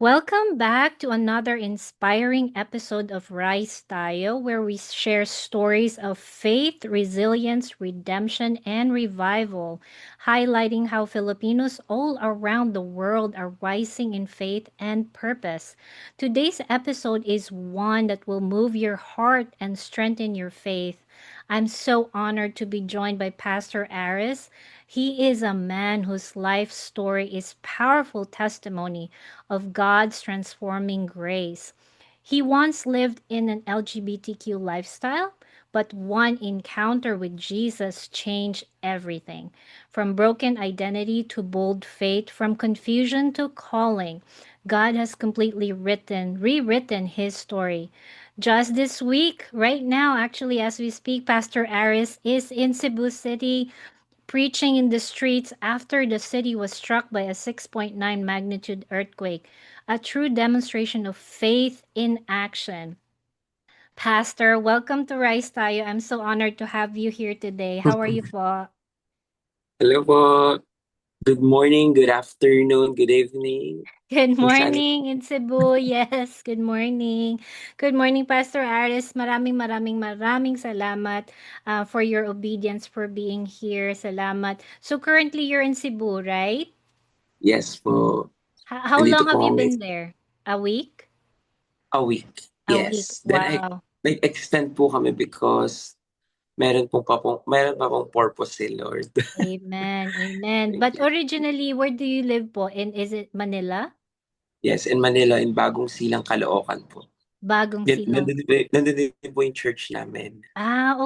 Welcome back to another inspiring episode of Rise Tayo, where we share stories of faith, resilience, redemption, and revival, highlighting how Filipinos all around the world are rising in faith and purpose. Today's episode is one that will move your heart and strengthen your faith. I'm so honored to be joined by Pastor Aris. He is a man whose life story is powerful testimony of God's transforming grace. He once lived in an LGBTQ lifestyle, but one encounter with Jesus changed everything. From broken identity to bold faith, from confusion to calling, God has completely rewritten his story. Just this week, right now, actually, as we speak, Pastor Aris is in Cebu City preaching in the streets after the city was struck by a 6.9 magnitude earthquake, a true demonstration of faith in action. Pastor, welcome to Rise Tayo. I'm so honored to have you here today. How are you po? Hello po. Good morning, good afternoon, good evening. Good Kung saan morning in Cebu. Yes, good morning. Good morning, Pastor Aris. Maraming salamat for your obedience for being here. Salamat. So currently you're in Cebu, right? yes po, How nandito long po have you kami been there? A week? a week. A week. Yes. Then Wow. nag-extend po kami because meron pa pong purpose si Lord. Amen. Amen. Thank But you. originally, where do you live po? In is it Manila? Yes, in Manila, in Bagong Silang, Caloocan po. Bagong Silang. Nandun din po yung church namin.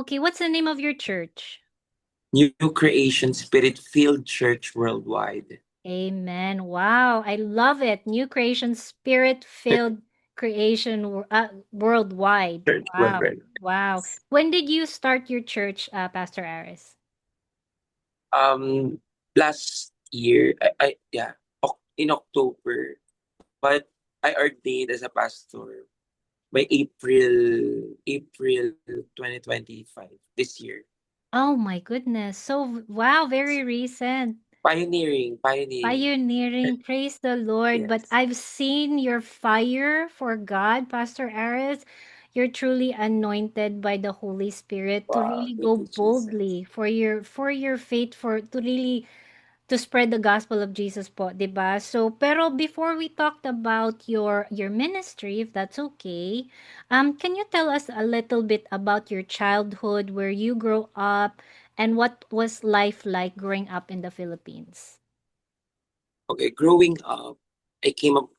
Okay. What's the name of your church? New Creation Spirit-Filled Church Worldwide. Amen. Wow. I love it. New creation, spirit-filled creation worldwide. Church Wow. Worldwide. Wow. When did you start your church, Pastor Aris? Um, Last year, yeah, in October. But I ordained as a pastor by April 2025 this year. Oh my goodness. So, wow, very recent. Pioneering. Pioneering, praise the Lord. But Yes. I've seen your fire for God, Pastor Aris. You're truly anointed by the Holy Spirit to Wow. really Thank go you, Jesus. boldly for your faith to really to spread the gospel of Jesus po, 'di ba? So, pero before we talked about your ministry, if that's okay, can you tell us a little bit about your childhood, where you grew up, and what was life like growing up in the Philippines? Okay, growing up, I came up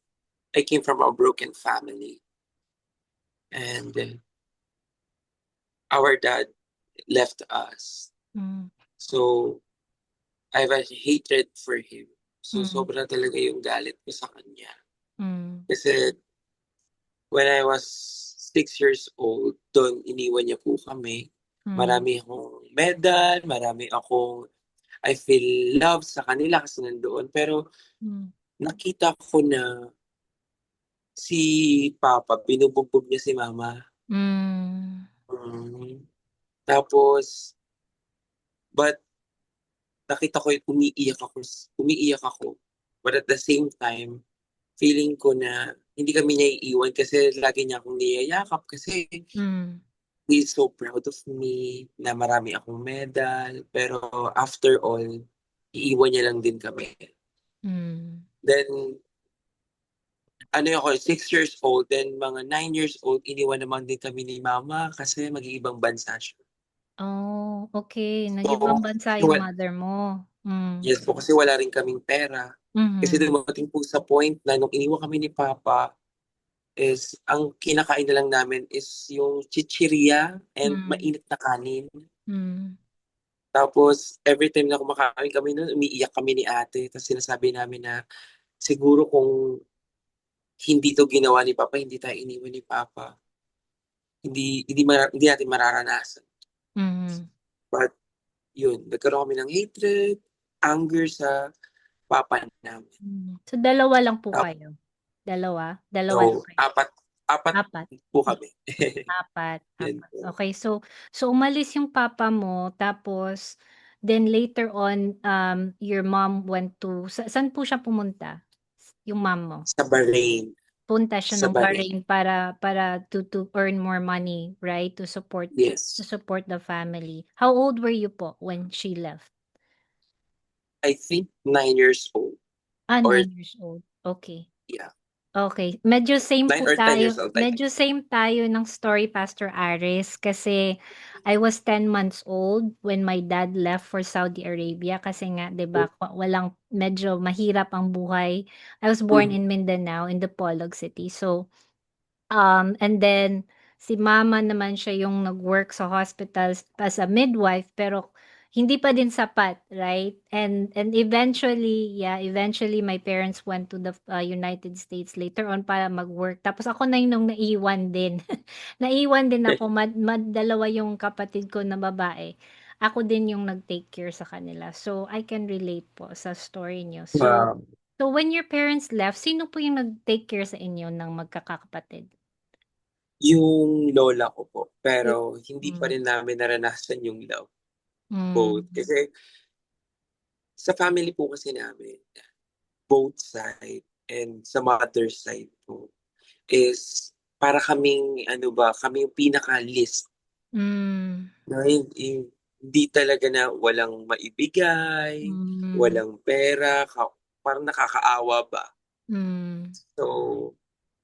I came from a broken family, and our dad left us. Mm, So I have a hatred for him. So mm, sobra talaga yung galit ko sa kanya. mm, Kasi when I was 6 years old, dun iniwan niya po kami. mm, Marami akong medal, marami akong I feel love sa kanila kasi nandoon. Pero hmm, nakita ko na si Papa, binubugbog niya si Mama. hmm, Mm. Tapos, but nakita ko yung umiiyak ako. But at the same time, feeling ko na hindi kami niya iiwan kasi lagi niya akong niyayakap kasi hmm, he's so proud of me na marami akong medal. Pero after all, iiwan niya lang din kami. hmm. Then, ano ako, 6 years old, then mga 9 years old, iniwan naman din kami ni mama kasi mag-iibang bansa siya. Oh, okay. So, Nag-ibang bansa yung well, mother mo. Hmm, yes po, kasi wala rin kaming pera. Kasi mhm, dumating po sa point na nung iniwan kami ni Papa, is ang kinakain na lang namin is yung chichirya and hmm, mainit na kanin. hmm, Tapos, every time na kumakain kami nun, umiiyak kami ni ate. Tapos sinasabi namin na siguro kung hindi to ginawa ni Papa, hindi tayo iniwan ni Papa. Hindi natin mararanasan. mhm. But yun, nagkaroon kami ng hatred, anger sa papa namin. So, dalawa lang po Tapos, kayo? Dalawa? Dalawa lang kayo? apat, apat Apat? po Ay, kami. apat, Yan apat. po. Okay, so umalis yung papa mo tapos then later on, your mom went to saan po siya pumunta? yung mom mo? Sa Bahrain. Punta siya Sa ng Bahrain. Bahrain para to earn more money, right? To Yes. support the family. How old were you po when she left? I think 9 years old. Ah, Or 9 years old. Okay. yeah, Okay, medyo same nine po or 10 years tayo old, I think. medyo same tayo ng story, Pastor Aris, kasi I was 10 months old when my dad left for Saudi Arabia kasi nga 'di ba walang medyo mahirap ang buhay. I was born Mhm. in Mindanao in the Dipolog City. So, and then si mama naman siya yung nag-work sa hospitals as a midwife pero hindi pa din sapat, right? And eventually, yeah, eventually my parents went to the United States later on para mag-work. Tapos ako na yung nung naiwan din. Naiwan din ako, dalawa yung kapatid ko na babae. Ako din yung nag-take care sa kanila. So I can relate po sa story niyo. So Wow. so when your parents left, sino po yung nag-take care sa inyo ng magkakapatid? Yung lola ko po, Yu pero hindi pa hmm, rin namin naranasan yung love, both. hmm, Kasi sa family po kasi namin, both side and sa mother side po is para kaming ano ba, kami yung pinaka-least hmm, na hindi talaga na walang maibigay, hmm, walang pera, parang nakakaawa ba. hmm, So,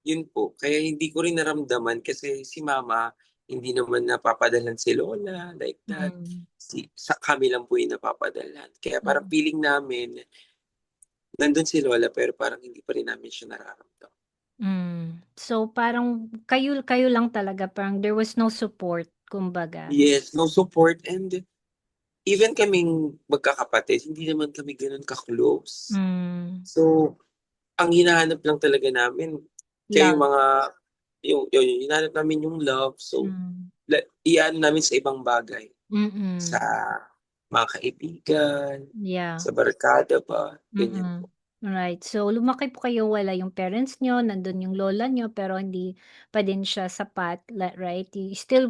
yun po. Kaya hindi ko rin naramdaman kasi si mama, hindi naman napapadalhan si lola, like that. hmm, Sa kami lang po yung napapadalhan. Kaya parang hmm, feeling namin, nandun si lola pero parang hindi pa rin namin siya nararamdaman. hmm. So parang kayo kayo lang talaga, parang there was no support kumbaga. Yes, no support and even kaming magkakapatid, hindi naman kami ganun ka-close. Hmm, So, ang hinahanap lang talaga namin, kaya yung love. mga, yung hinahanap namin yung love. So, Hmm, iaan namin sa ibang bagay. Sa mm. mga kaibigan, Yeah. sa barkada ba, ganyan Mm. po. Right. So, lumaki po kayo wala yung parents niyo, nandun yung lola niyo, pero hindi pa din siya sapat, right? You still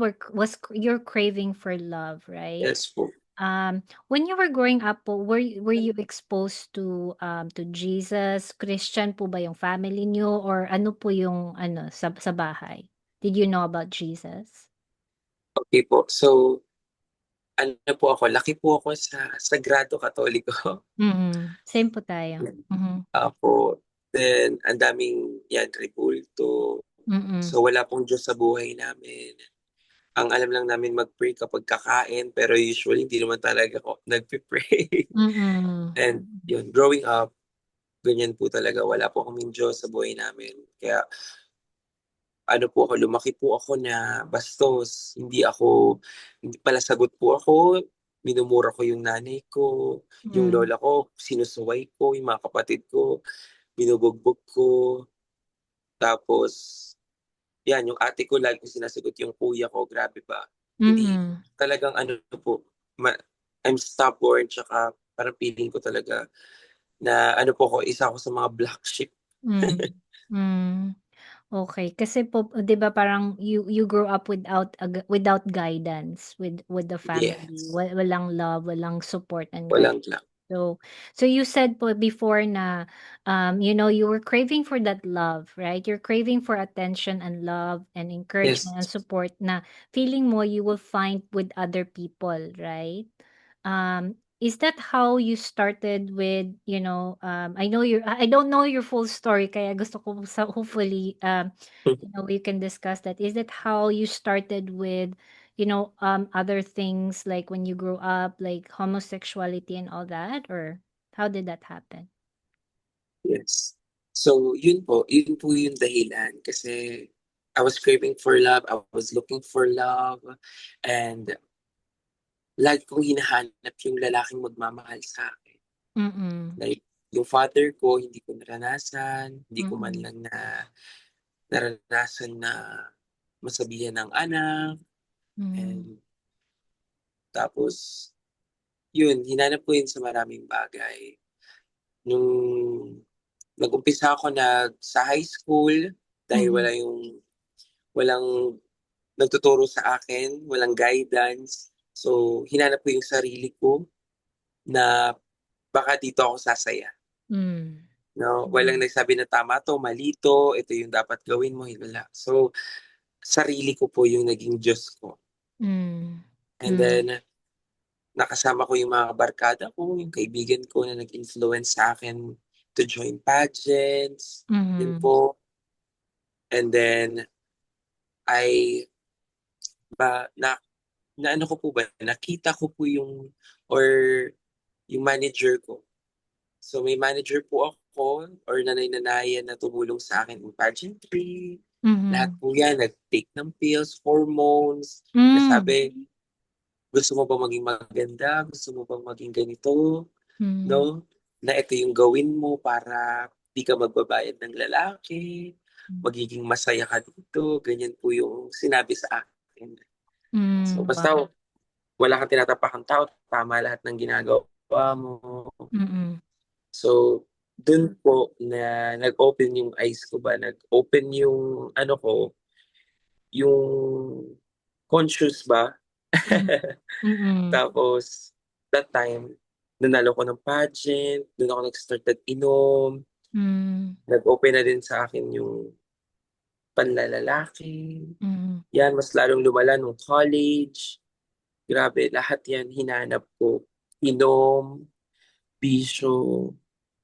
you're craving for love, right? Yes po. When you were growing up po, were you exposed to Jesus? Christian po ba yung family niyo or ano po yung ano sa bahay? Did you know about Jesus? Okay po. So, ano po ako, laki po ako sa Sagrado Katoliko. Mm. Same po tayo. Yan. Mhm. Apo. Then, ang daming yan, tribulto. Mm. So, wala pong Diyos sa buhay namin. Ang alam lang namin mag-pray kapag kakain, pero usually hindi naman talaga ako nagpe-pray. Mm. And yun, growing up, ganyan po talaga. Wala po kaming Diyos sa buhay namin. Kaya ano po ako, lumaki po ako na bastos. Hindi pala sagot po ako. Minumura ko yung nanay ko, yung Mm. lola ko, sinusuway ko, yung mga kapatid ko, binubugbog ko. Tapos, yan, yung ate ko, lagi ko sinasagot yung kuya ko, grabe ba? Hindi, Mm. talagang ano po, ma- I'm stubborn, tsaka parang feeling ko talaga na ano po ako, isa ako sa mga black sheep. Hmm, hmm. Okey, kasi po 'di ba parang you grow up without guidance with the family, Yes, walang love, walang support and guidance. walang black. So you said po before na, you were craving for that love, right? You're craving for attention and love and Yes, encouragement and support na feeling mo you will find with other people, right? Is that how you started with, I don't know your full story kaya gusto ko sa hopefully, we can discuss that. Is that how you started with, other things like when you grew up, like homosexuality and all that, or how did that happen? yes. So, yun po yung dahilan kasi I was craving for love, I was looking for love, and lagi kong hinahanap yung lalaking magmamahal sa akin. Mm, Like, yung father ko, hindi ko naranasan, hindi ko man mm, lang naranasan na masabihan ng anak, hmm, and tapos, yun, hinanap ko yun sa maraming bagay. Nung nag-umpisa ako sa high school, dahil mm, walang nagtuturo sa akin, walang guidance. So, hinanap ko yung sarili ko na baka dito ako sasaya. hmm. No? Walang Mm. nagsabi na tama 'to, mali 'to, ito yung dapat gawin mo, wala. So, sarili ko po yung naging Diyos ko. Hmm. And Hmm. then, nakasama ko yung mga barkada ko, yung kaibigan ko na nag-influence sa akin to join pageants, yun Mhm. po. And then, I ba na naano ko po ba, nakita ko po yung or yung manager ko. So may manager po ako or nanay-nanayan na tumulong sa akin in pageantry. Lahat Mhm. po yan, nag-take ng pills, hormones, Hmm. nasabi, gusto mo ba maging maganda? Gusto mo bang maging ganito? Hmm. No? Na ito yung gawin mo para di ka magbabayad ng lalaki, magiging masaya ka dito, ganyan po yung sinabi sa akin. So Hmm. basta Wow. wala kang tinatapakang tao, tama lahat ng ginagawa mo. Mm. So, dun po na nag-open yung eyes ko ba, nag-open yung ano ko, yung conscious ba. Mhm. Mm. Tapos, that time, nanalo ko ng pageant, dun ako nag-start inom, Hmm. nag-open na din sa akin yung panlalalaki. Mhm. Yan, mas lalong lumala nung college. Grabe, lahat yan hinanap ko. Inom, bisyo,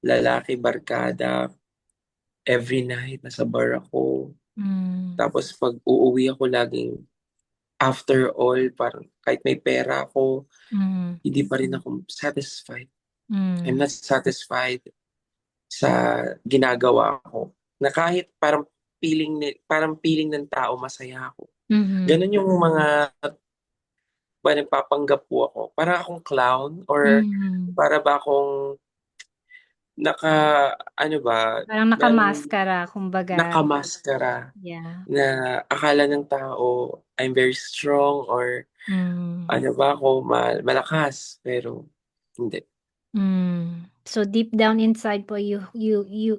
lalaki, barkada, every night nasa bar ako. Hmm. Tapos pag uuwi ako laging after all, parang kahit may pera ako, Mhm. hindi pa rin ako satisfied. I'm Hmm. not satisfied sa ginagawa ko. Na kahit parang feeling ng tao masaya ako. Mhm. Ganun yung mga ba nagpapanggap po ako. Para akong clown or Mhm. para ba akong naka ano ba, Parang meron nakamaskara kumbaga. nakamaskara Yeah. na akala ng tao I'm very strong or Hmm. ano ba ako malakas pero hindi. Mm. So deep down inside po you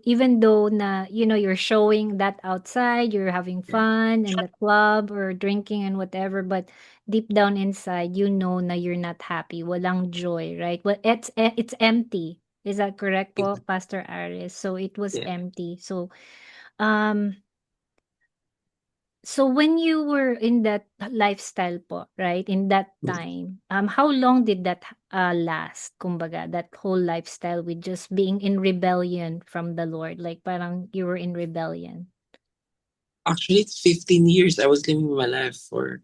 even though na you're showing that outside, you're having fun in the club or drinking and whatever, but deep down inside you know na you're not happy, walang joy, right? Well, it's empty. Is that correct po, Pastor Aris? So it was Yeah. empty. Um So when you were in that lifestyle po, right? In that time, how long did that last? Kumbaga, that whole lifestyle with just being in rebellion from the Lord, like parang you were in rebellion. Actually, it's 15 years I was living my life for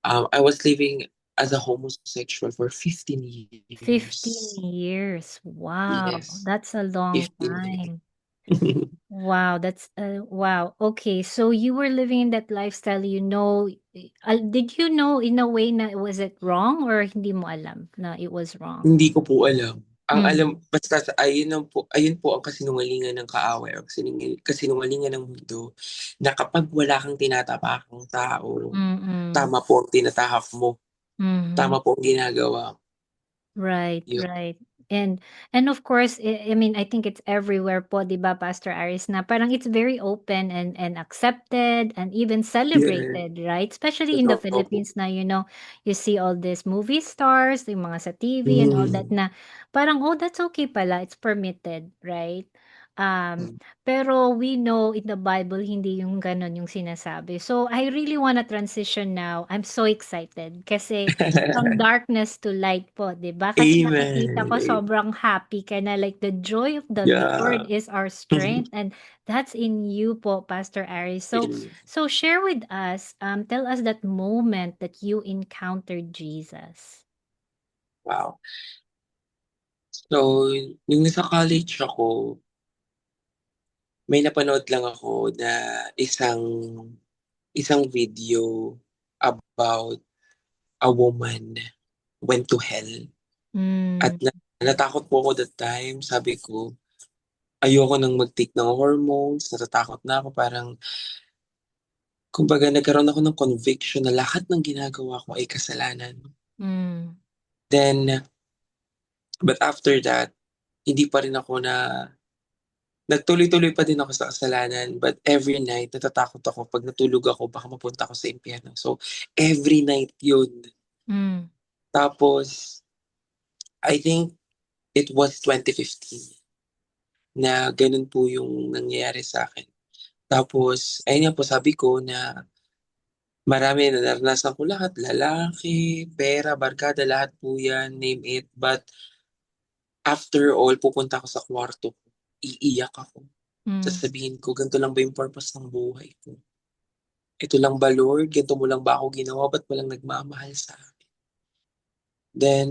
I was living as a homosexual for 15 15 years. years. Wow, Yes, that's a long 15 years. time. Wow, that's wow. Okay, so you were living in that lifestyle, did you know in a way na was it wrong or hindi mo alam na it was wrong? Hindi ko po alam. Ang alam Mm. basta ayun po ang kasinungalingan ng kaaway o kasinungalingan ng mundo na kapag wala kang tinatapakang tao, Mm. tama po ang tinatahak mo, Mhm. tama po ang ginagawa. Right, Yun. right. And of course, I mean, I think it's everywhere po, 'di ba, Pastor Aris, na parang it's very open and accepted and even Yeah, celebrated, right? Especially in the totoo po. Philippines na, you see all these movie stars, yung mga sa TV and all that Hmm, na parang, oh, that's okay pala, it's permitted, right? hmm. Pero we know in the Bible hindi yung gano'n yung sinasabi. So I really wanna transition now. I'm so excited kasi from darkness to light po, 'di ba? Kasi nakikita ko Amen. sobrang happy ka na, like, the joy of the Lord Yeah. is our strength, and that's in you po, Pastor Aris. Amen. So share with us, tell us that moment that you encountered Jesus. Wow. So, nung nasa college ako, may napanood lang ako na isang isang video about a woman went to hell. At Hmm. natakot po ako that time. Sabi ko, ayoko nang mag-take ng hormones, natatakot na ako. Parang, kumbaga nagkaroon ako ng conviction na lahat ng ginagawa ko ay kasalanan. Hmm. Then, but after that, hindi pa rin ako nagtuloy-tuloy pa din ako sa kasalanan. But every night, natatakot ako. Pag natulog ako, baka mapunta ako sa impyerno. So, every night yun. Hmm. Tapos, I think it was 2015. na ganun po yung nangyayari sa akin. Tapos ayun nga po sabi ko na marami na naranasan ko lahat, lalaki, pera, barkada, lahat po yan, name it. But after all, pupunta ako sa kwarto ko, iiyak ako. Hmm. Sasabihin ko, ganito lang ba yung purpose ng buhay ko? Ito lang ba, Lord? Ganito mo lang ba ako ginawa? Ba't walang nagmamahal sa akin? Then,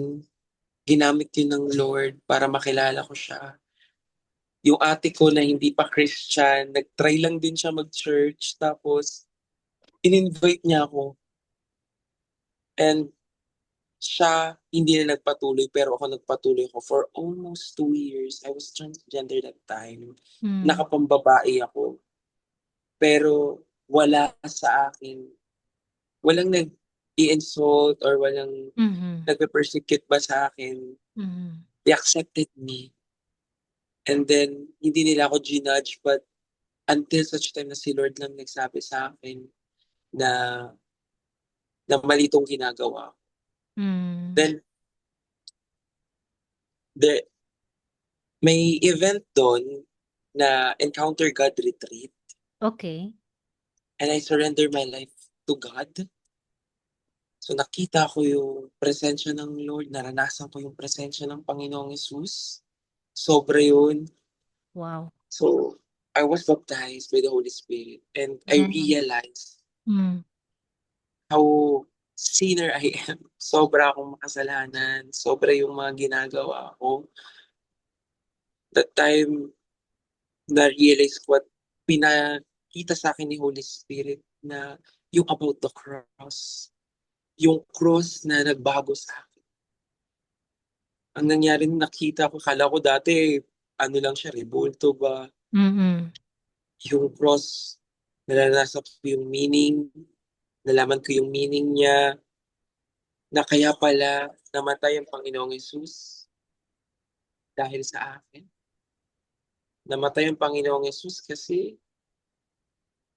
ginamit yun ng Lord para makilala ko siya. Yung ate ko na hindi pa Christian, nag-try lang din siya mag-church. Tapos, in-invite niya ako. And siya, hindi na nagpatuloy, pero ako nagpatuloy ako. For almost 2 years, I was transgender that time. Hmm. Nakapambabae ako. Pero wala sa akin. Walang nag-i-insult or walang Mhm. nagpe-persecute ba sa akin. Mhm. They accepted me. And then, hindi nila ako ginudge, but until such time na si Lord lang nagsabi sa akin na, na mali itong ginagawa. Hmm. Then, there, may event doon na Encounter God Retreat, Okay. and I surrender my life to God. So nakita ko yung presensya ng Lord, naranasan ko yung presensya ng Panginoong Yesus. Sobra yun. Wow. So I was baptized by the Holy Spirit, and I Amen. realized Hmm. how sinner I am. Sobra akong makasalanan, sobra yung mga ginagawa ko. That time, na-realize ko at pinakita sa akin ni Holy Spirit na yung about the cross. Yung cross na nagbago sa akin. Ang nangyari nung nakita ko, kala ko dati, ano lang siya, rebulto ba? Mm. Yung cross, naranasan ko yung meaning, nalaman ko yung meaning niya, na kaya pala namatay ang Panginoong Yesus dahil sa akin. Namatay ang Panginoong Yesus kasi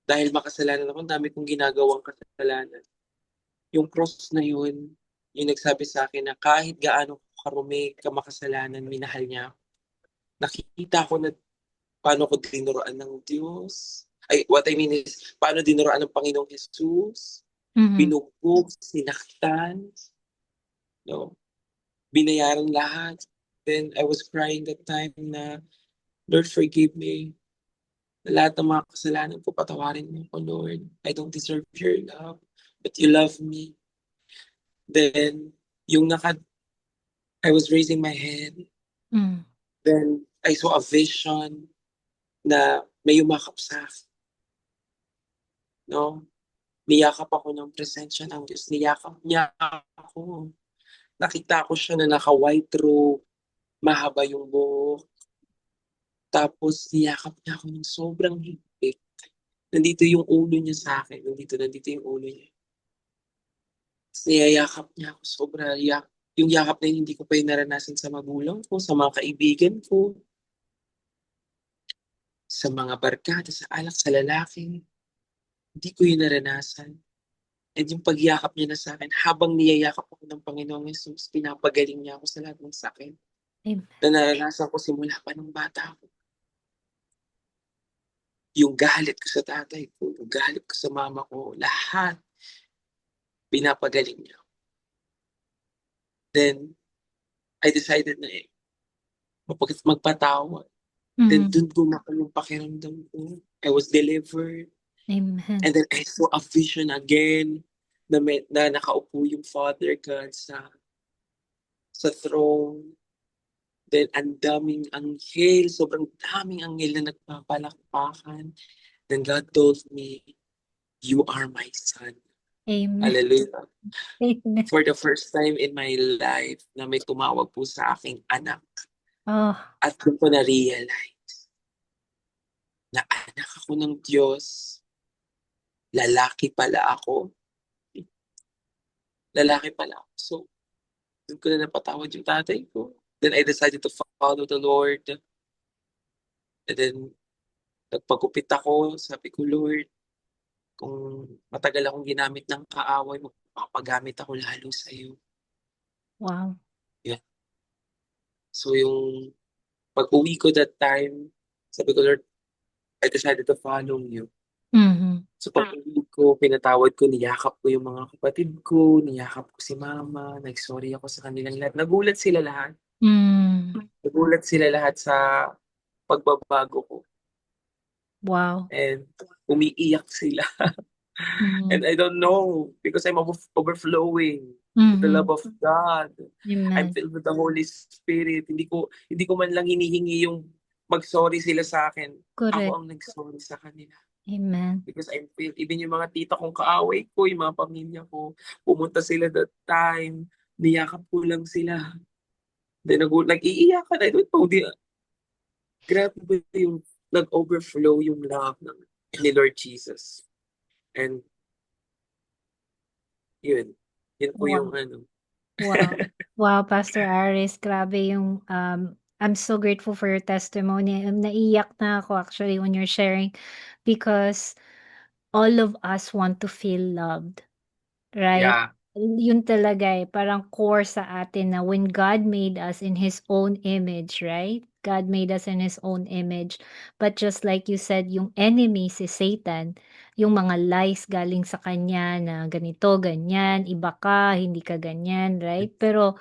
dahil makasalanan ako, ang dami kong ginagawang kasalanan. Yung cross na yun, yung nagsabi sa akin na kahit gaano karumi ka makasalanan, minahal niya ako. Nakita ko na paano ko dinuroan ng Diyos. Ay, what I mean is, paano dinuroan ng Panginoong Jesus, Mhm. binugbog, sinaktan, no? Binayaran lahat. Then I was crying that time na, Lord, forgive me. Na lahat ng mga kasalanan ko, patawarin mo ko, Lord. I don't deserve your love, but you love me. Then, yung I was raising my head. Hmm. Then, I saw a vision na may yumakap sa akin, no? Niyakap ako ng presensya ng Diyos. Niyakap niya ako. Nakita ko siya na naka-white robe, mahaba yung buhok. Tapos niyakap niya ako ng sobrang higpit. Nandito yung ulo niya sa akin. Nandito yung ulo niya. Tapos niyayakap niya ako. Yung yakap na yun, hindi ko pa yung naranasan sa magulang ko, sa mga kaibigan ko, sa mga barkada, sa alak, sa lalaki. Hindi ko yun naranasan. And yung pagyakap niya na sa akin, habang niyayakap ako ng Panginoong Yesus, pinapagaling niya ako sa lahat ng sakit Amen. na naranasan ko simula pa ng bata ako. Yung galit ko sa tatay ko, yung galit ko sa mama ko, lahat pinapagaling niya. Then, I decided na magpatawad. Then, Mhm. dun gumako yung pakiramdam ko. I was delivered. Amen. And then, I saw a vision again na nakaupo yung Father God sa throne. Then, ang daming anghel, sobrang daming anghel na nagpapalakpakan. Then God told me, you are my son. Amen. Hallelujah. Amen. For the first time in my life na may tumawag po sa aking anak. Oh, At doon ko na-realize na anak ako ng Diyos, lalaki pala ako, lalaki pala ako. So, doon ko na napatawad yung tatay ko. Then I decided to follow the Lord. And then, nagpagupit ako, sabi ko, Lord, kung matagal akong ginamit ng kaaway, magpapagamit ako lalo sa iyo. wow. Yeah. So yung pag-uwi ko that time, Sabi ko, Lord, I decided to follow you. Mhm. So pag-uwi ko, pinatawad ko, niyakap ko yung mga kapatid ko, niyakap ko si mama, nag-sorry ako sa kanilang lahat. Nagulat sila lahat. Hmm. Nagulat sila lahat sa pagbabago ko. Wow. And umiiyak sila. And Mhm. I don't know, because I'm overflowing with the love Mhm. of God. I'm Amen. filled with the Holy Spirit. Hindi ko man lang hinihingi yung mag-sorry sila sa akin. Ako Correct. ang nag-sorry sa kanila. Amen. Because I'm filled. Even yung mga tita kong kaaway ko, yung mga pamilya ko, pumunta sila that time, niyakap ko lang sila. Then nag-iiyakan. I don't know. Grabe yung nag-overflow yung love ni Lord Jesus. And yun. Yun po yung Wow. ano. Wow. Wow, Pastor Aris, grabe yung, I'm so grateful for your testimony. Naiyak na ako actually when you're sharing because all of us want to feel loved. Right? Yeah. Yun talaga, eh, parang core sa atin na when God made us in His own image, right? God made us in His own image. But just like you said, yung enemy, si Satan, yung mga lies galing sa kanya na ganito, ganyan, iba ka, hindi ka ganyan, right? Pero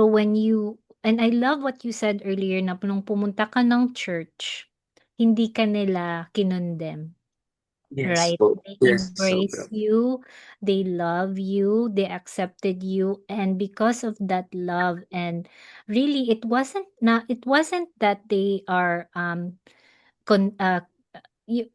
when you, and I love what you said earlier na nung pumunta ka ng church, hindi ka nila kinondem. Yes Right. po. They Yes, embrace sobra. you, they love you, they accepted you, and because of that love and really it wasn't that they are con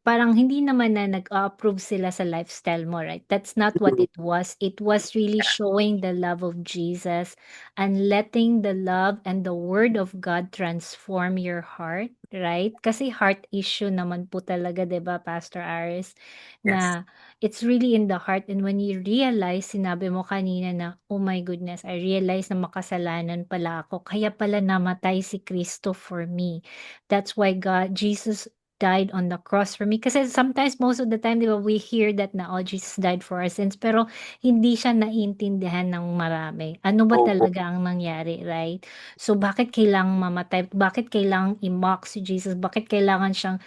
parang hindi naman na nag-a-approve sila sa lifestyle mo, right? That's not what Mhm. it was. It was really Yeah. showing the love of Jesus and letting the love and the word of God transform your heart, right? Kasi heart issue naman po talaga, 'di ba, Pastor Aris, Yes. na it's really in the heart and when you realize, sinabi mo kanina na, "Oh my goodness, I realized na makasalanan pala ako, kaya pala namatay si Kristo for me. That's why Jesus died on the cross for me." Kasi sometimes most of the time, 'di ba, we hear that na, "Oh, Jesus died for our sins," pero hindi siya naiintindihan ng marami. Ano ba Opo. talaga ang nangyari, right? So, bakit kailangang mamatay? Bakit kailangang i-mock si Jesus? Bakit kailangan siyang,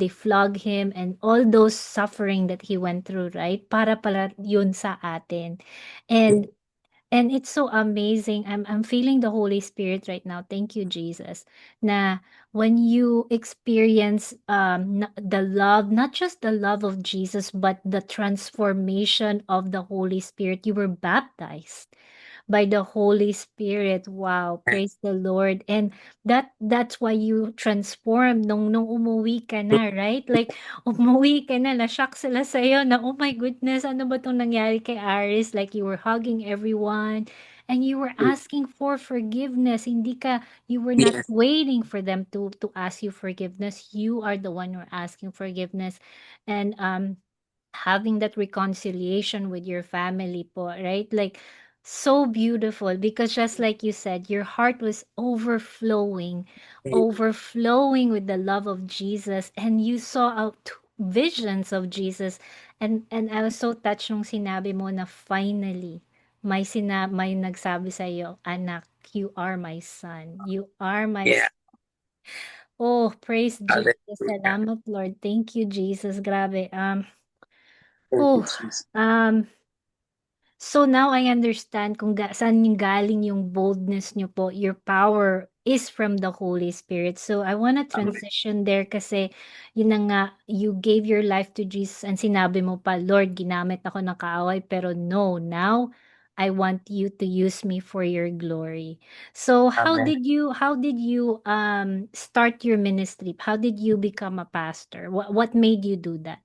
they flog him and all those suffering that he went through, right? Para pala yun sa atin. And And it's so amazing. I'm feeling the Holy Spirit right now. Thank you, Jesus. Na when you experience the love, not just the love of Jesus, but the transformation of the Holy Spirit, you were baptized by the Holy Spirit. Wow, praise the Lord. And that's why you transform nung umuwi ka na, right? Like umuwi ka na, na-shock sila sa'yo na, "Oh my goodness, ano ba 'tong nangyari kay Aris?" Like you were hugging everyone and you were asking for forgiveness. You were not Yes. waiting for them to ask you forgiveness. You are the one who are asking forgiveness. And having that reconciliation with your family po, right? Like so beautiful because just like you said, your heart was overflowing with the love of Jesus and you saw out visions of Jesus. And I was so touched nung sinabi mo na finally may nagsabi sa iyo, "Anak, you are my son. You are my Yeah. Oh, praise Jesus. Hallelujah. Salamat, Lord. Thank you, Jesus. Grabe. Thank you, Oh, Jesus. um, so now I understand kung saan yung galing yung boldness niyo po. Your power is from the Holy Spirit. So I wanna Amen. transition there kasi yun na nga, you gave your life to Jesus and sinabi mo pa, "Lord, ginamit ako ng kaaway, pero no, now I want you to use me for your glory." So Amen. how did you start your ministry? How did you become a pastor? What made you do that?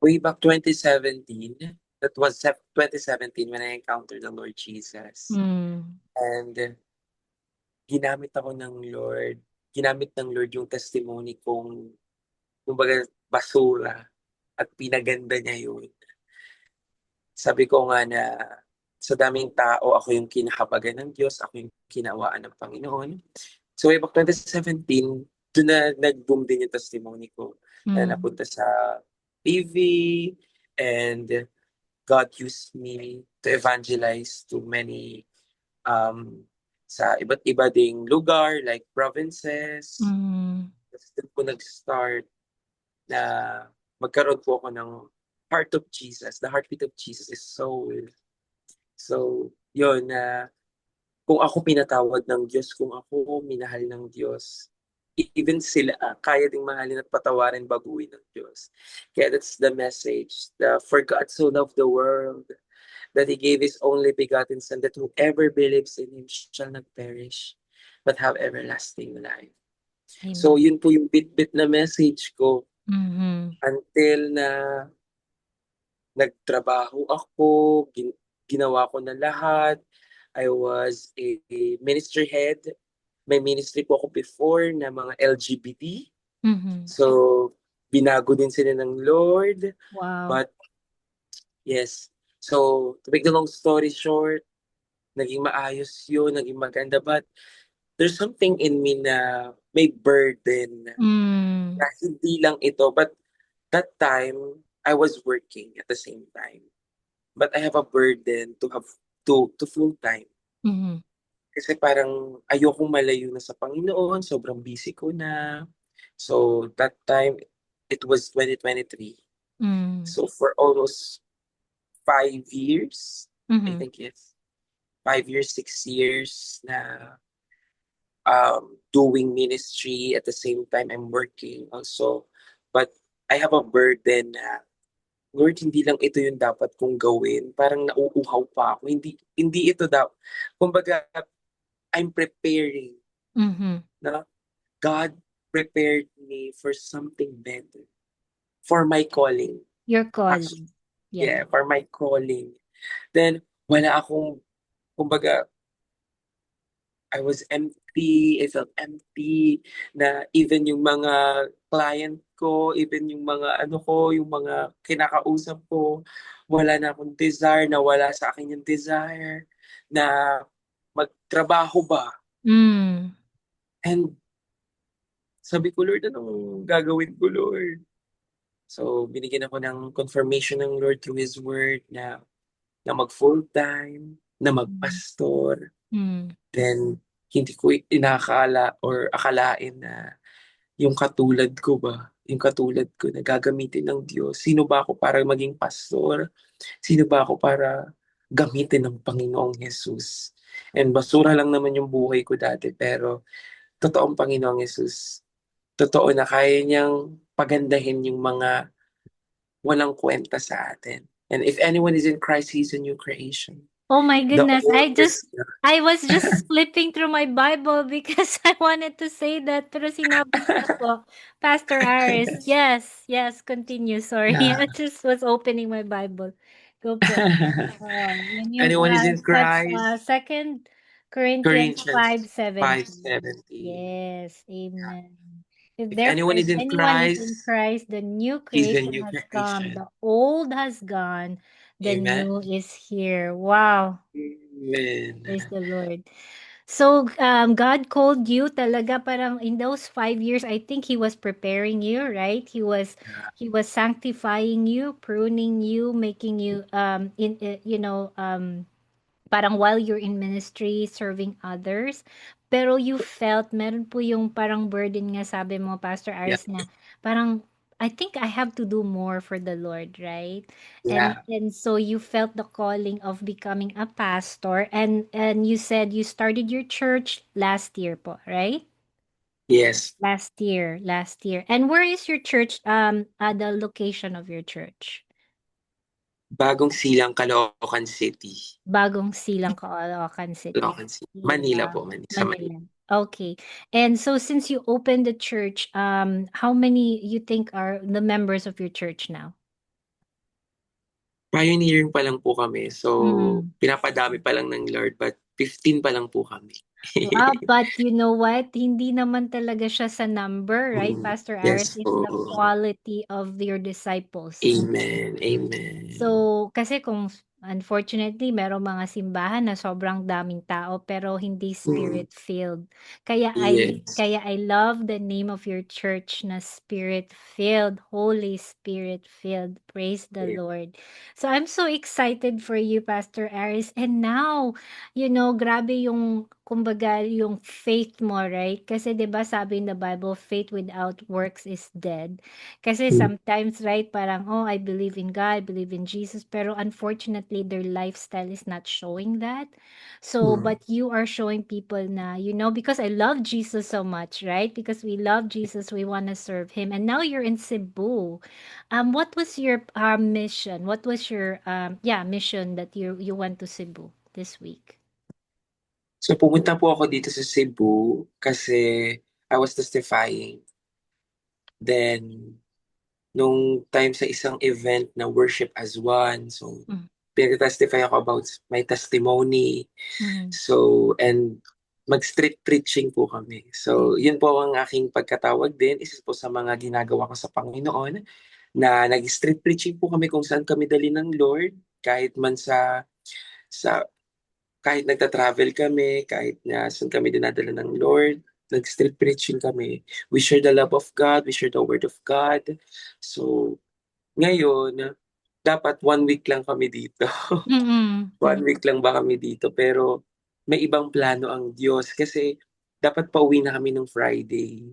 Way back 2017, that was 2017 when I encountered the Lord Jesus. Hmm. And ginamit ako ng Lord. Ginamit ng Lord yung testimony kong, kumbaga, basura at pinaganda niya yun. Sabi ko nga na sa daming tao, ako yung kinakabagan ng Diyos, ako yung kinawaan ng Panginoon. So way back 2017, doon na nag-boom din yung testimony ko na Hmm. napunta sa TV, and God used me to evangelize to many um, sa iba't iba ding lugar like provinces. Mhm. Tapos do'n po nag-start na magkaroon po ako ng heart of Jesus. The heartbeat of Jesus is soul. So, yun na kung ako pinatawad ng Diyos, kung ako minahal ng Diyos, even sila kaya ding mahalin at patawarin, baguhin ng Diyos. Kaya that's the message. For God so loved the world that He gave His only begotten Son, that whoever believes in Him shall not perish, but have everlasting life. So Amen. yun po yung bit-bit na message ko Mhm. until na nagtrabaho ako, ginawa ko na lahat. I was a ministry head. May ministry po ako before na mga LGBT. Mhm. So, binago din sila ng Lord. Wow. But, yes. So, to make the long story short, naging maayos yun, naging maganda. But, there's something in me na may burden Hmm. na hindi lang ito. But, that time, I was working at the same time. But I have a burden to have to full time. Mhm. Kasi parang ayokong malayo na sa Panginoon, sobrang busy ko na. So that time it was 2023. Hmm. So for almost 5 years, I Mhm. think yes, 5 years, 6 years na doing ministry at the same time I'm working also. But I have a burden na Lord, hindi lang ito yung dapat kong gawin. Parang nauuhaw pa ako. Hindi ito dapat. Kumbaga, I'm preparing Mhm. na God prepared me for something better. For my calling. Your Actually, calling. Yeah. yeah, for my calling. Then, wala akong, kumbaga, I was empty, I felt empty, na even yung mga client ko, even yung mga ano ko, yung mga kinakausap ko, wala na akong desire, na wala sa akin yung desire, na magtrabaho ba? Hmm. And sabi ko, Lord, anong gagawin ko, Lord? So, binigyan ako ng confirmation ng Lord through His Word na mag full-time, na Mhm. magpastor. Hmm. Then, hindi ko inakala or akalain na yung katulad ko ba, yung katulad ko na gagamitin ng Diyos. Sino ba ako para maging pastor? Sino ba ako para gamitin ng Panginoong Jesus? And basura lang naman yung buhay ko dati, pero totoong Panginoong Jesus, totoo na kaya niyang pagandahin yung mga walang kwenta sa atin. And if anyone is in Christ, he's a new creation. Oh my The goodness. old is I was just flipping through my Bible because I wanted to say that pero sinabi mo na po, Pastor Aris. Yes, yes, continue. Sorry. yeah. I just was opening my Bible. Go po. Yun yung Anyone is in that's Christ, 2 Corinthians Corinthians 5:17. 5:17. Yes, amen. If If therefore anyone if is in anyone is in Christ, Christ, the new he's a creation new has come, creation. the old has gone, the Amen. new is here. Wow. Praise Amen. the Lord. So, God called you talaga parang in those 5 years, I think He was preparing you, right? He was sanctifying you, pruning you, making you parang while you're in ministry, serving others. Pero you felt, meron po yung parang burden nga sabi mo, Pastor Yeah, Aris, na parang, I think I have to do more for the Lord, right? And yeah, and so you felt the calling of becoming a pastor, and you said you started your church last year po, right? yes. Last year. And where is your church, the location of your church? Bagong silang Caloocan City. Bagong Silang, Caloocan City. Caloocan City. Manila Yeah, po, sa Manila. Manila. Okay. And so since you opened the church, how many you think are the members of your church now? Pioneering pa lang po kami. So, Mm. pinapadami pa lang ng Lord, but 15 pa lang po kami. Wow, but you know what? Hindi naman talaga siya sa number, right, Mm, Pastor Aris? yes It's po. the quality of your disciples. Amen. Amen. So, kasi kung unfortunately merong mga simbahan na sobrang daming tao pero hindi Mm, spirit-filled. Kaya yes. I love the name of your church na Spirit-filled, Holy Spirit-filled. Praise the Lord. So, I'm so excited for you, Pastor Aris. And now, grabe yung kumbaga yung faith mo, right? Kasi 'di ba sabi in the Bible, faith without works is dead. Kasi Mm. sometimes, right, parang, oh, I believe in God, believe in Jesus, pero unfortunately their lifestyle is not showing that. So, Mm. but you are showing people na, because I love Jesus so much, right? Because we love Jesus, we want to serve him. And now you're in Cebu. What was your mission? What was your mission that you went to Cebu this week? So pumunta po ako dito sa Cebu kasi I was testifying. Then nung time sa isang event na worship as one, so Mm. pinag-testify ako about my testimony. Mhm. So, and mag-street preaching po kami. So, Mm. yun po ang aking pagkatawag din. Isa po sa mga ginagawa ko sa Panginoon na nag-street preaching po kami kung saan kami dali ng Lord, kahit man sa kahit nagta-travel kami, kahit na saan kami dinadala ng Lord, nag-street preaching kami. We share the love of God, we share the word of God. So, ngayon, dapat 1 week lang kami dito. Mm. 1 week lang ba kami dito, pero may ibang plano ang Diyos kasi dapat pauwi na kami ng Friday.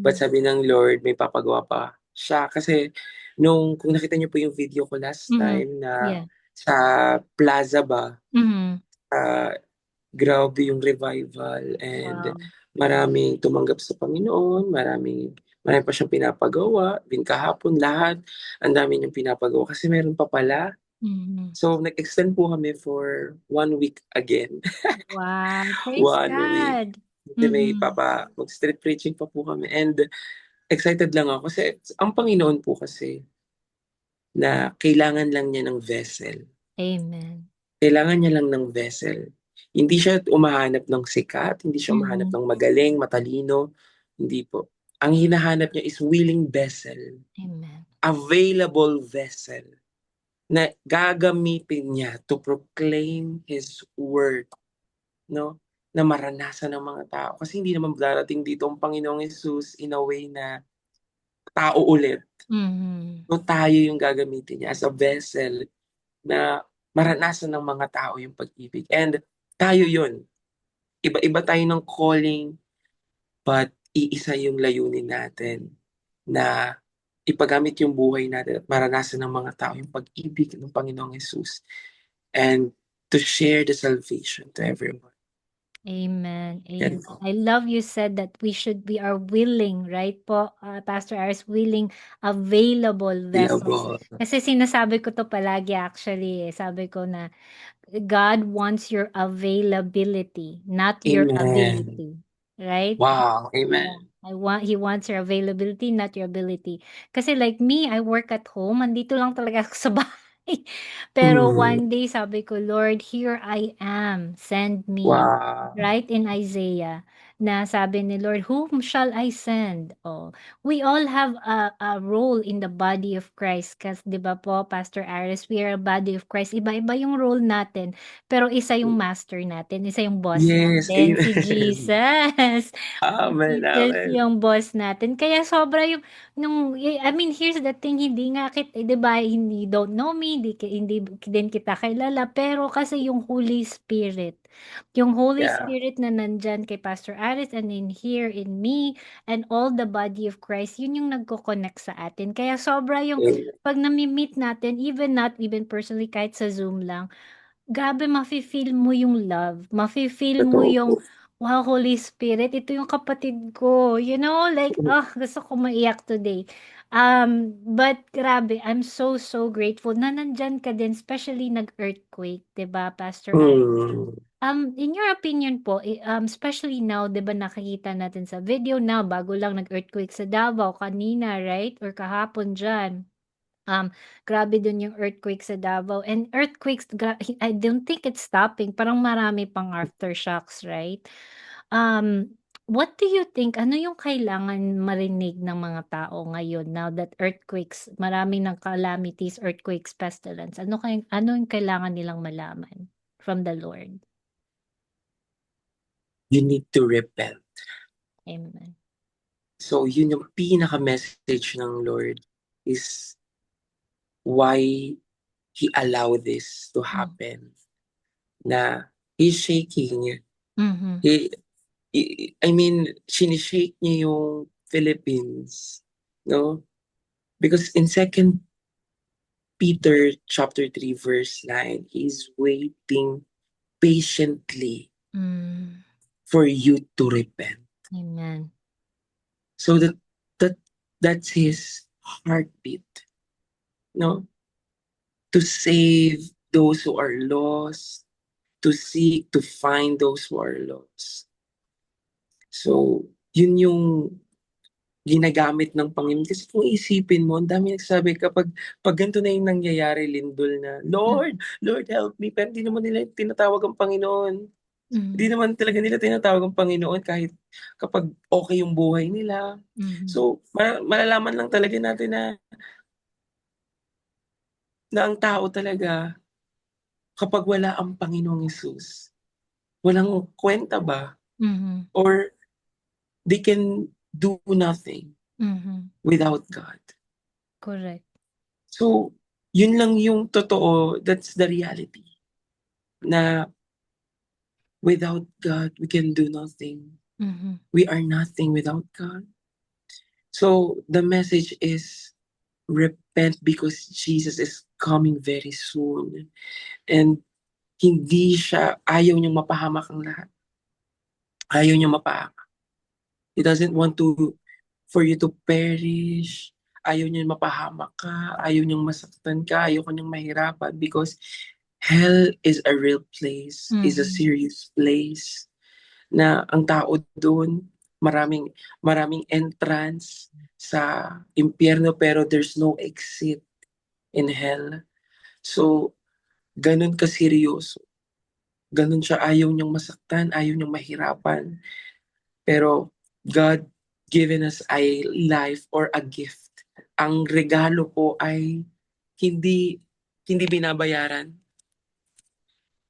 But Mm. sabi ng Lord, may papagawa pa siya. Kasi kung nakita niyo po yung video ko last Mhm. time na Yeah. sa Plaza ba, Mhm. ah, grabe yung revival and Wow. maraming tumanggap sa Panginoon, marami pa siyang pinapagawa, din kahapon lahat, ang dami niyang pinapagawa kasi meron pa pala. Mhm. So, nag-extend po kami for 1 week again. Wow, praise 1 week. God. Kasi Mm. mag-street preaching pa po kami and excited lang ako kasi ang Panginoon po kasi na kailangan lang niya ng vessel. Amen. Kailangan niya lang ng vessel. Hindi siya umahanap ng sikat, hindi siya umahanap Mhm. ng magaling, matalino, hindi po. Ang hinahanap niya is willing vessel, Amen. available vessel na gagamitin niya to proclaim His word, no? Na maranasan ng mga tao. Kasi hindi naman darating dito ang Panginoong Jesus in a way na tao ulit. Mhm. No, tayo yung gagamitin niya as a vessel na maranasan ng mga tao yung pag-ibig. And tayo yun. Iba-iba tayo ng calling, but iisa yung layunin natin na ipagamit yung buhay natin at maranasan ng mga tao yung pag-ibig ng Panginoong Jesus and to share the salvation to everyone. Amen. Yan Amen. po. I love you said that we are willing, right po, Pastor Aris, willing, available vessels. Available. Kasi sinasabi ko to palagi actually, sabi ko na God wants your availability, not your Amen. ability, right? Wow. Yeah. Amen. He wants your availability, not your ability. Kasi like me, I work at home, andito lang talaga ako sa bahay. Pero Mm. one day sabi ko, Lord, here I am, send me. Wow. Right in Isaiah, na sabi ni Lord, whom shall I send? Oh, we all have a role in the body of Christ. Kasi 'di ba po, Pastor Aris, we are a body of Christ. Iba-iba yung role natin, pero isa yung master natin, isa yung boss Yes. natin, si Amen. Jesus. Amen. Jesus Amen. yung boss natin. Kaya sobra yung I mean, here's the thing, hindi nga 'di ba, hindi don't know me, hindi din kita kilala, pero kasi yung Holy Yeah. Spirit na nandyan kay Pastor Aris and in here in me and all the body of Christ, yun yung nagko-connect sa atin. Kaya sobra yung Amen. 'pag nami-meet natin, even not even personally, kahit sa Zoom lang, grabe mafi-feel mo yung love, mafi-feel mo Totoo po. yung, "Wow, Holy Spirit, ito yung kapatid ko." Like, gusto ko maiyak today. But grabe, I'm so, so grateful na nandiyan ka din, especially nag-earthquake, 'di ba, Pastor Ari? Mm. In your opinion po, especially now, 'di ba nakikita natin sa video now, bago lang nag-earthquake sa Davao kanina, right? Or kahapon diyan. Grabe dun yung earthquake sa Davao and earthquakes I don't think it's stopping, parang marami pang aftershocks, right? What do you think, ano yung kailangan marinig ng mga tao ngayon now that marami ng calamities, earthquakes, pestilence, ano yung kailangan nilang malaman from the Lord? You need to repent. Amen. So, yun yung pinaka-message ng Lord is why He allowed this to Hmm. happen. Na He's shaking. Mhm. I mean, sinishake niya yung Philippines, no? Because in Second Peter chapter 3 verse 9, he's waiting patiently Mm. for you to repent. Amen. So that that's his heartbeat, no? To save those who are lost, to seek to find those who are lost. So, yun yung ginagamit ng Panginoon. Kasi kung isipin mo, ang dami nagsasabi pag ganito na yung nangyayari, lindol na, Mm. Lord help me. Pero hindi naman nila tinatawag ang Panginoon. Hindi Mhm. naman talaga nila tinatawag ang Panginoon kahit kapag okay yung buhay nila. Mhm. So, malalaman lang talaga natin na ang tao talaga kapag wala ang Panginoong Hesus, walang kwenta ba? Mhm. Or they can do nothing Mhm. without God. Correct. So, yun lang yung totoo, that's the reality. Na without God, we can do nothing. Mhm. We are nothing without God. So, the message is repent because Jesus is coming very soon. And ayaw niyang mapahamak ang lahat. Ayaw niyang mapahamak. He doesn't want for you to perish. Ayaw niyang mapahamak ka. Ayaw niyang masaktan ka. Ayaw ka niyang mahirapan because hell is a real place, is a Mhm. serious place na ang tao doon, maraming maraming entrance sa impyerno pero there's no exit in hell. So, ganun kaseryoso. Ganun siya, ayaw niyang masaktan, ayaw niyang mahirapan. Pero God given us a life or a gift. Ang regalo po ay hindi hindi binabayaran,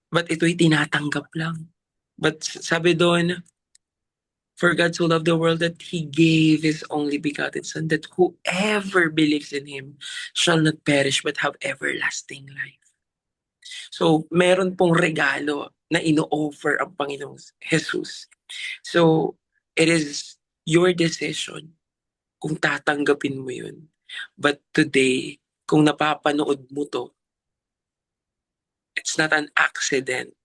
but ito'y tinatanggap lang. But sabi doon, for God so loved the world that He gave His only begotten Son, that whoever believes in Him shall not perish but have everlasting life. So, meron pong regalo na ino-offer ang Panginoong Jesus. So, it is your decision kung tatanggapin mo yun. But today, kung napapanood mo to, it's not an accident.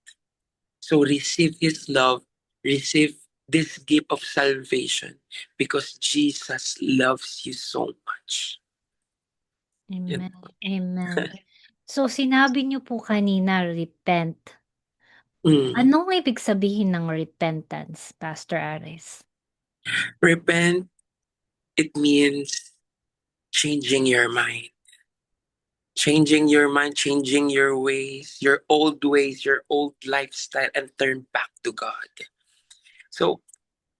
So receive His love, receive this gift of salvation because Jesus loves you so much. Yan Amen. po. Amen. So, sinabi niyo po kanina repent. Mm. Anong ibig sabihin ng repentance, Pastor Ares? Repent, it means changing your mind. Changing your mind, changing your ways, your old lifestyle, and turn back to God. So,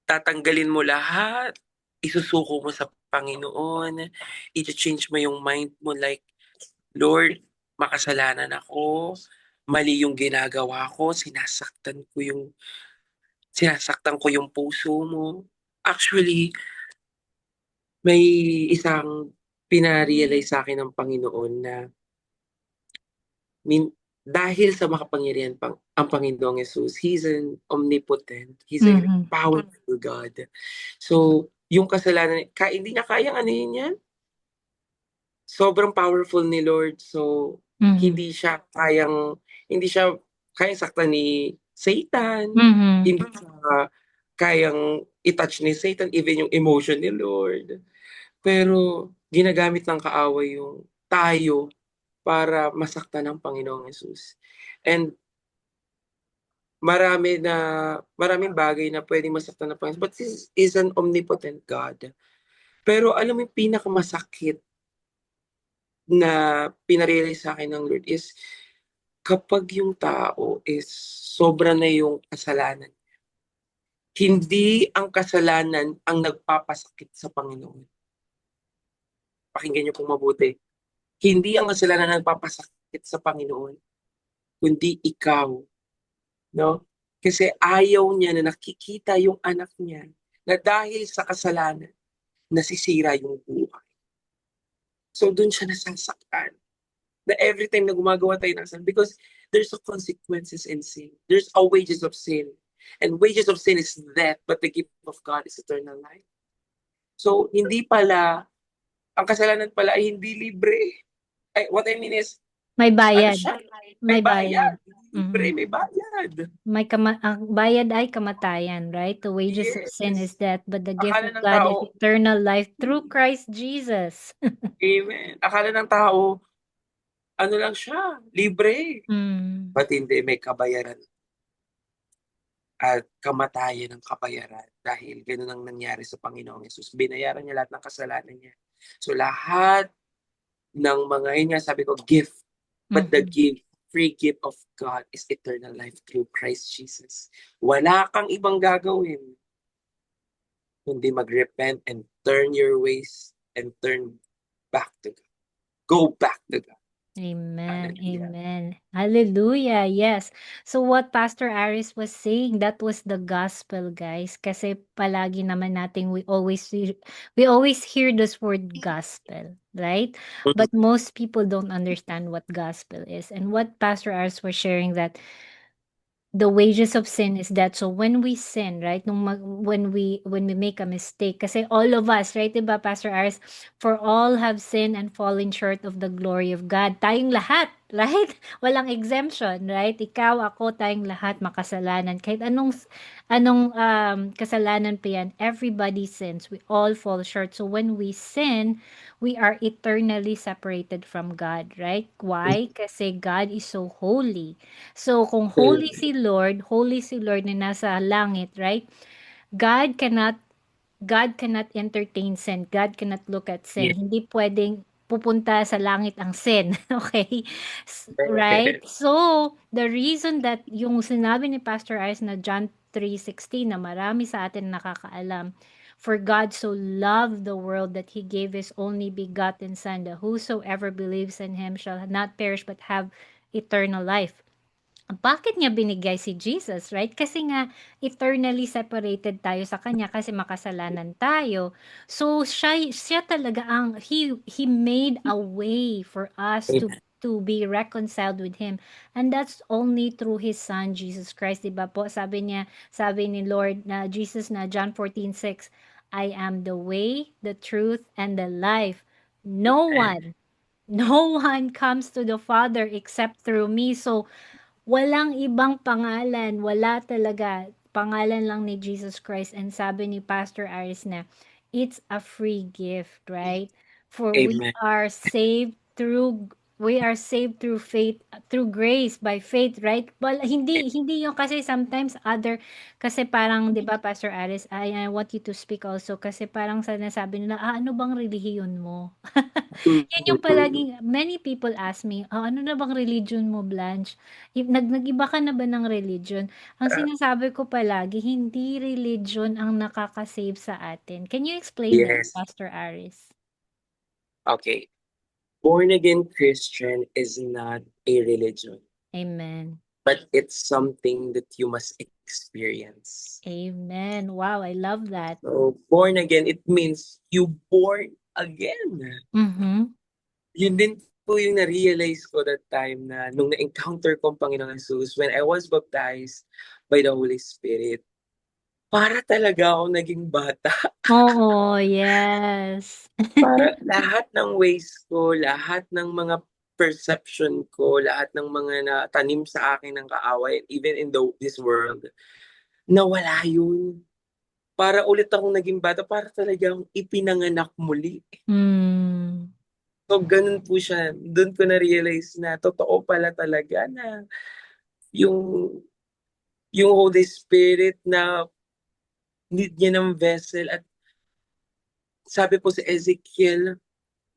tatanggalin mo lahat, isusuko mo sa Panginoon, i-change mo yung mind mo like, Lord, makasalanan ako, mali yung ginagawa ko, sinasaktan ko yung puso mo. Actually, may isang pina-realize sa akin ng Panginoon na dahil sa makapangyarihan ang Panginoong Yesus, He's an omnipotent, He's a Mhm. powerful God. So, yung kasalanan, hindi niya kayang ano yun yan? Sobrang powerful ni Lord. So, Mhm. hindi siya kayang, hindi siya kayang saktan ni Satan. Mhm. Hindi siya kayang i-touch ni Satan, even yung emotion ni Lord. Pero, ginagamit ng kaaway yung tayo para masaktan ng Panginoong Yesus. And maraming bagay na pwedeng masaktan ng Panginoon. But this is an omnipotent God. Pero alam mo yung pinakamasakit na pinarealize sa akin ng Lord is kapag yung tao is sobra na yung kasalanan, hindi ang kasalanan ang nagpapasakit sa Panginoon. Pakinggan niyo pong mabuti. Hindi ang kasalanan ang nagpapasakit sa Panginoon, kundi ikaw, no? Kasi ayaw niya na nakikita yung anak niya na dahil sa kasalanan, nasisira yung buhay. So doon siya nasasaktan. Na every time na gumagawa tayo ng sin, because there's a consequences in sin. There's a wages of sin. And wages of sin is death, but the gift of God is eternal life. So, hindi pala, ang kasalanan pala ay hindi libre. Ay, what I mean is, May ano bayad. siya? May May bayad. bayad. Hindi libre, Mhm. may bayad. Ang bayad ay kamatayan, right? The wages of sin is Yes. death, but the gift Akala of ng God is tao, eternal life through Christ Jesus. amen. Akala ng tao, ano lang siya, libre. Mm. But hindi, may kabayaran at kamatayan ng kabayaran dahil gano'n ang nangyari sa Panginoong Yesus. Binayaran niya lahat ng kasalanan niya. So lahat ng mga, yun nga sabi ko, gift, but the Mhm. gift, free gift of God is eternal life through Christ Jesus. Wala kang ibang gagawin kundi mag-repent and turn your ways and turn back to God. Go back to God. Amen. Hallelujah. Amen. Hallelujah. Yes. So what Pastor Aris was saying, that was the gospel, guys. Kasi palagi naman nating we always hear this word gospel, right? Mhm. But most people don't understand what gospel is. And what Pastor Aris was sharing, that the wages of sin is death. So when we sin, right? When we make a mistake, kasi all of us, right, 'di ba, Pastor Aris, for all have sinned and fallen short of the glory of God. Tayong lahat, right? Walang exemption, right? Ikaw, ako, tayong lahat makasalanan. Kahit anong kasalanan pa yan, everybody sins. We all fall short. So when we sin, we are eternally separated from God, right? Why? Kasi God is so holy. So, kung holy si Lord na nasa langit, right? God cannot God cannot entertain sin. God cannot look at sin. Yes. Hindi pwedeng pupunta sa langit ang sin. Okay? Right? So, the reason that yung sinabi ni Pastor Ice na John 3:16 na marami sa atin nakakaalam, for God so loved the world that He gave His only begotten Son, that whosoever believes in Him shall not perish but have eternal life. Bakit niya binigay si Jesus, right? Kasi nga eternally separated tayo sa kanya kasi makasalanan tayo. So siya talaga ang he made a way for us Amen. to be reconciled with him. And that's only through his son Jesus Christ, 'di ba po? Sabi ni Lord na Jesus na John 14:6, I am the way, the truth and the life. No Amen. one no one comes to the Father except through me. So walang ibang pangalan, wala talaga. Pangalan lang ni Jesus Christ, and sabi ni Pastor Aris na it's a free gift, right? For Amen. we are saved through faith, through grace by faith, right? Well, hindi yung kasi sometimes other, kasi parang 'di ba Pastor Aris, I want you to speak also, kasi parang sinasabi nila, ano bang relihiyon mo? Yan yung Mhm. palaging many people ask me, ano na bang religion mo, Blanche? Nag-iba ka na ba ng religion? Ang Ah, sinasabi ko palagi, hindi religion ang nakaka-save sa atin. Can you explain that, yes. Pastor Aris? Okay. Born again Christian is not a religion, Amen. but it's something that you must experience. Amen. Wow, I love that. So, born again, it means you born again. Mhm. Yun din po yung na-realize ko that time na nung na-encounter ko ang Panginoong Jesus when I was baptized by the Holy Spirit, para talaga ako naging bata. Oo, yes. Para lahat ng ways ko, lahat ng mga perception ko, lahat ng mga natanim sa akin ng kaaway, even in this world, nawala yun. Para ulit akong naging bata, para talagang ipinanganak muli. Hmm. So, ganun po siya. Doon ko na-realize na totoo pala talaga na yung yung Holy Spirit na need niya ng vessel at sabi po sa Ezekiel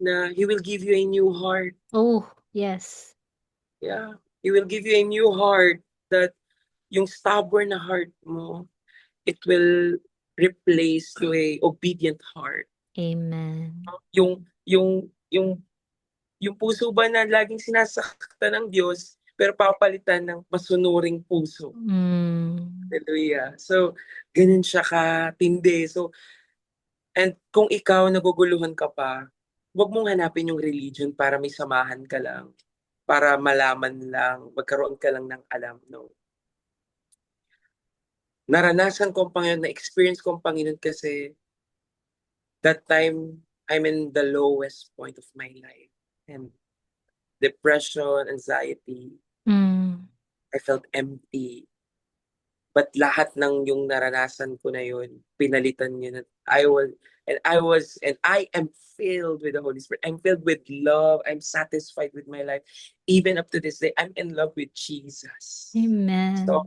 na He will give you a new heart. Oh, yes. Yeah. He will give you a new heart that yung stubborn na heart mo, it will replace to a obedient heart. Amen. Yung puso ba na laging sinasaktan ng Diyos, pero papalitan ng masunuring puso. Hmm. Hallelujah. So, ganun siya katindi. So, and kung ikaw naguguluhan ka pa, huwag mong hanapin yung religion para may samahan ka lang, para malaman lang, magkaroon ka lang ng alam, no? naranasan ko ang Panginoon, na-experience ko ang Panginoon kasi that time, I'm in the lowest point of my life. And depression, anxiety, Mm. I felt empty. But lahat ng yung naranasan ko na yun, pinalitan niya na and I am filled with the Holy Spirit. I'm filled with love. I'm satisfied with my life. Even up to this day, I'm in love with Jesus. Amen. So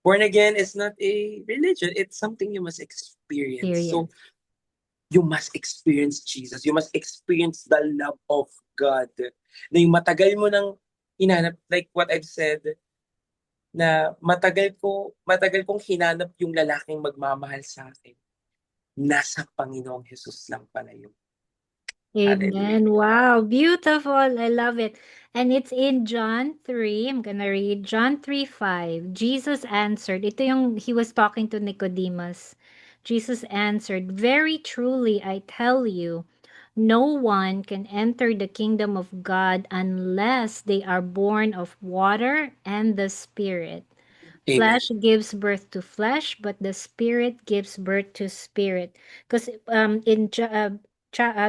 born again is not a religion. It's something you must experience. So Experience. you must experience Jesus. You must experience the love of God. Na yung matagal mo nang hinanap, like what I've said, na matagal kong hinanap yung lalaking magmamahal sa akin. Nasa Panginoong Jesus lang pala yun. Amen. Hallelujah. Wow, beautiful. I love it. And it's in John 3. I'm gonna read John 3:5. Jesus answered. Ito yung he was talking to Nicodemus. Jesus answered, "Very truly I tell you, no one can enter the kingdom of God unless they are born of water and the Spirit. Amen. Flesh gives birth to flesh, but the spirit gives birth to spirit." Because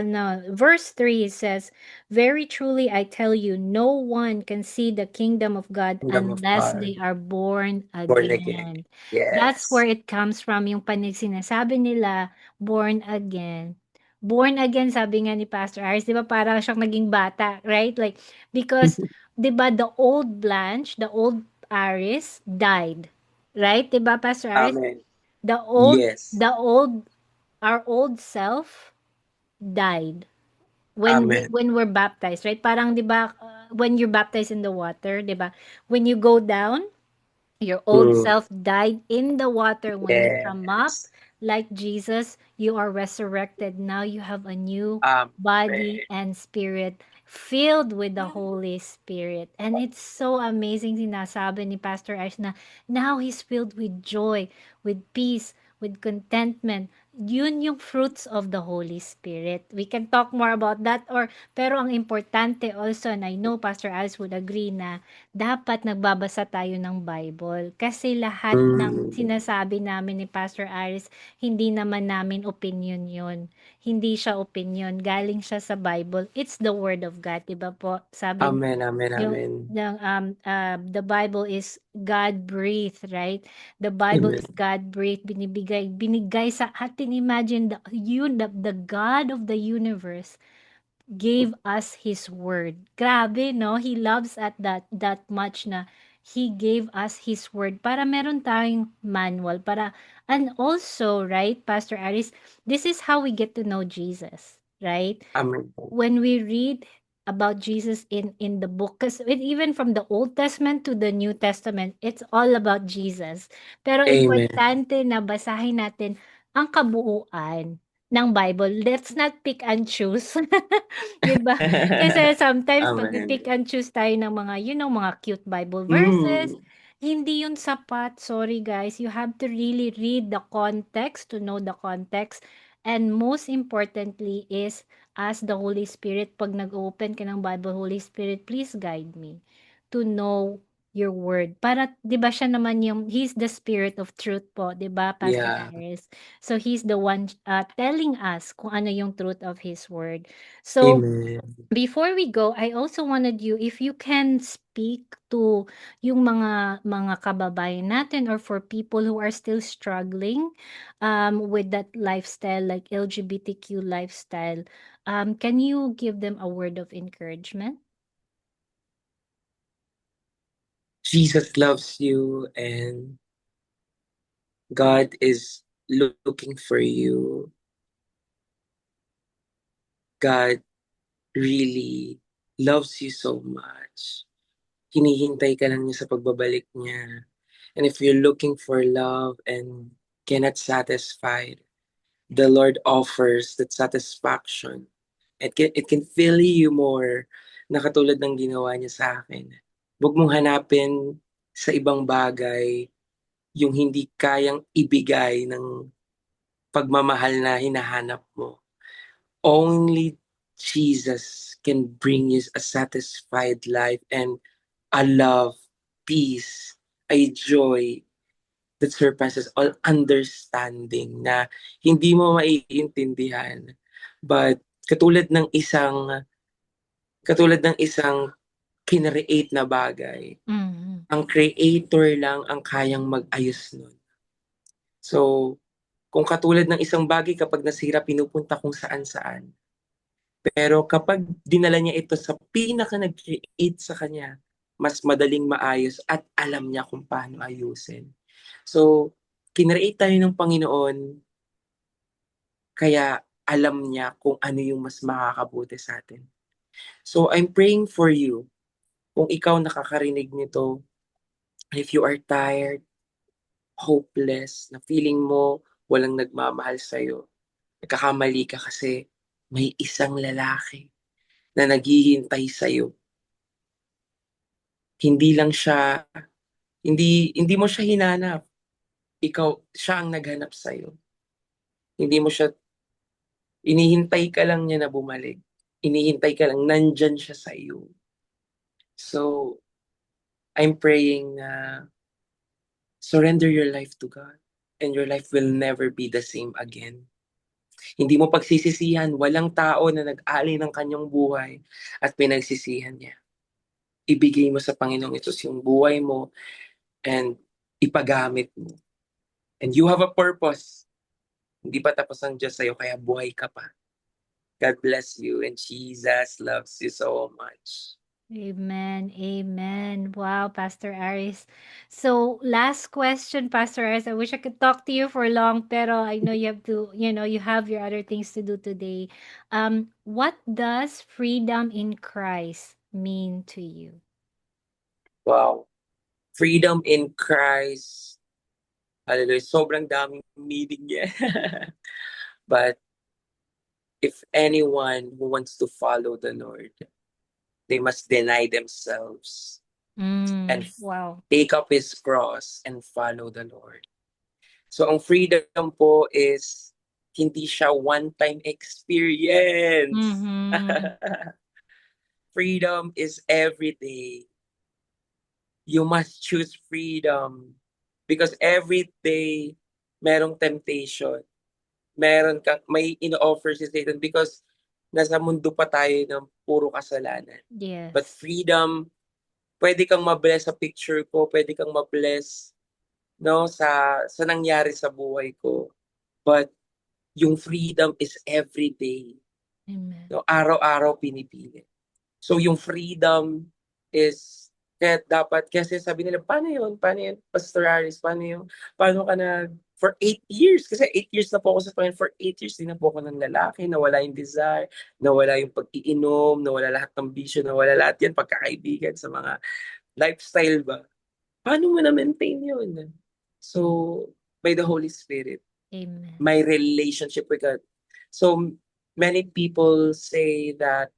no, verse 3 it says, "Very truly I tell you, no one can see the kingdom of God Kingdom of unless God. they are born Born again. again." That's where Yes. it comes from, yung sinasabi nila, born again. Born again, sabi nga ni Pastor Aris, di ba parang siyang naging bata, right? Like, because, di ba, the old Blanche, the old Aris died, right? 'Di ba, Pastor Aris? Amen. The old Yes. the old our old self died Amen. when we're baptized, right? Parang 'di ba, when you're baptized in the water, 'di ba? When you go down, your old Mm. self died in the water. When you come up, Yes. like Jesus, you are resurrected. Now you have a new body Amen. and spirit filled with the Holy Spirit. And it's so amazing sinasabi ni Pastor Ash na now he's filled with joy, with peace, with contentment. Yun yung fruits of the Holy Spirit. We can talk more about that pero ang importante also, and I know Pastor Alice would agree na dapat nagbabasa tayo ng Bible. Kasi lahat ng Mm. sinasabi namin ni Pastor Aris, hindi naman namin opinion yun. Hindi siya opinion. Galing siya sa Bible. It's the Word of God. Diba po? Sabi Amen. Amen. yung Amen. the Bible is God-breathed, right? The Bible is Amen. God-breathed. Binigay sa atin. Imagine the God of the universe gave us his word. Grabe, no? He loves at that much na he gave us his word para meron tayong manual para and also, right, Pastor Aris, this is how we get to know Jesus, right? Amen. When we read about Jesus in the book, because even from the Old Testament to the New Testament, it's all about Jesus. Pero Amen. importante na basahin natin ang kabuuan ng Bible. Let's not pick and choose. 'Di ba? Kasi sometimes Amen. pick and choose tayo ng mga, mga cute Bible verses. Mm. Hindi yun sapat. Sorry guys. You have to really read the context to know the context. And most importantly is ask the Holy Spirit, pag nag-open ka ng Bible, Holy Spirit, please guide me to know your word. Para, di ba siya naman he's the spirit of truth po, di ba, Pastor Yeah. Aris? So, he's the one telling us kung ano yung truth of his word. So, Amen. before we go, I also wanted you, if you can speak to yung mga kababayan natin or for people who are still struggling with that lifestyle, like LGBTQ lifestyle, can you give them a word of encouragement? Jesus loves you and God is looking for you. God really loves you so much. Hinihintay ka lang niya sa pagbabalik niya. And if you're looking for love and cannot satisfied, the Lord offers that satisfaction. It can fill you more na katulad ng ginawa niya sa akin. Huwag mong hanapin sa ibang bagay yung hindi kayang ibigay ng pagmamahal na hinahanap mo. Only Jesus can bring you a satisfied life and a love, peace, a joy that surpasses all understanding na hindi mo maiintindihan. But katulad ng isang kinreate na bagay, Mhm. ang creator lang ang kayang mag-ayos nun. So, kung katulad ng isang bagay kapag nasira, pinupunta kung saan-saan. Pero kapag dinala niya ito sa pinaka nag-create sa kanya, mas madaling maayos at alam niya kung paano ayusin. So, kinreate tayo ng Panginoon, kaya alam niya kung ano yung mas makakabuti sa atin. So, I'm praying for you. Kung ikaw nakakarinig nito, if you are tired, hopeless, na feeling mo walang nagmamahal sa'yo, nagkakamali ka kasi may isang lalaki na naghihintay sa'yo. Hindi lang siya, hindi mo siya hinanap. Ikaw, siya ang naghanap sa'yo. Hindi mo siya, inihintay ka lang niya na bumalik. Inihintay ka lang, nandyan siya sa iyo. So, I'm praying na surrender your life to God and your life will never be the same again. Hindi mo pagsisisihan, walang tao na nag-alay ng kanyang buhay at pinagsisihan niya. Ibigay mo sa Panginoong Isus yung buhay mo and ipagamit mo. And you have a purpose. Hindi pa tapos ang Diyos sa'yo, kaya buhay ka pa. God bless you and Jesus loves you so much. Amen. Amen. Wow, Pastor Aris. So, last question, Pastor Aris. I wish I could talk to you for long, pero I know you have to, you have your other things to do today. What does freedom in Christ mean to you? Wow. Freedom in Christ. Hallelujah. Sobrang daming meaning niya. But if anyone who wants to follow the Lord, they must deny themselves and Wow. take up his cross and follow the Lord. So ang freedom po is hindi siya one-time experience. Mm-hmm. Freedom is every day. You must choose freedom because every day merong temptation. May ino-offer si Satan because nasa mundo pa tayo ng puro kasalanan. But Yes. freedom, pwede kang mabless sa picture ko, pwede kang mabless no sa nangyari sa buhay ko. But yung freedom is every day. Amen. No, araw-araw pinipili. So yung freedom is kaya dapat kasi sabi nila paano yun Pastor Aris, paano ka na for 8 years kasi 8 years na po ako sa Panginoon, for 8 years din na po ako ng lalaki, nawala yung desire, nawala yung pag-iinom, nawala lahat ng bisyo, nawala lahat yan pagkakaibigan sa mga lifestyle ba, paano mo na-maintain yun? So by the Holy Spirit, Amen. my relationship with God. So many people say that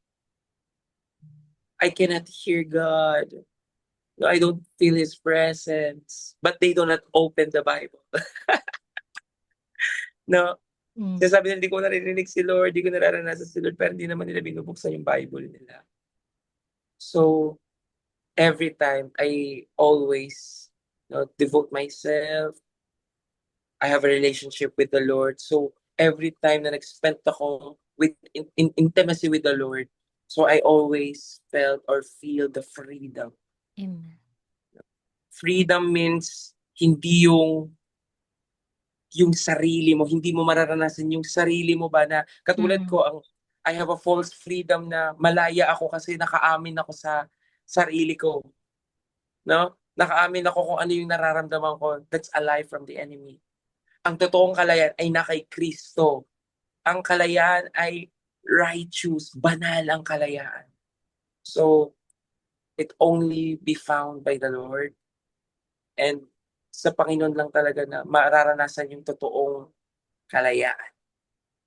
I cannot hear God. No, I don't feel His presence. But they do not open the Bible. No, Mm. sasabi nila, hindi ko naririnig si Lord, hindi ko nararanasan si Lord, pero hindi naman nila binubuksan yung Bible nila. So, every time, I always devote myself. I have a relationship with the Lord. So, every time na nag-spend ako in intimacy with the Lord, so I always felt or feel the freedom. Amen. Freedom means hindi yung sarili mo, hindi mo mararanasan yung sarili mo ba na katulad Mm. ko I have a false freedom na malaya ako kasi nakaamin ako sa sarili ko, no? Nakaamin ako kung ano yung nararamdaman ko. That's a lie from the enemy. Ang totoong kalayaan ay na kay Kristo. Ang kalayaan ay righteous, banal ang kalayaan. So, it only be found by the Lord. And sa Panginoon lang talaga na mararanasan yung totoong kalayaan.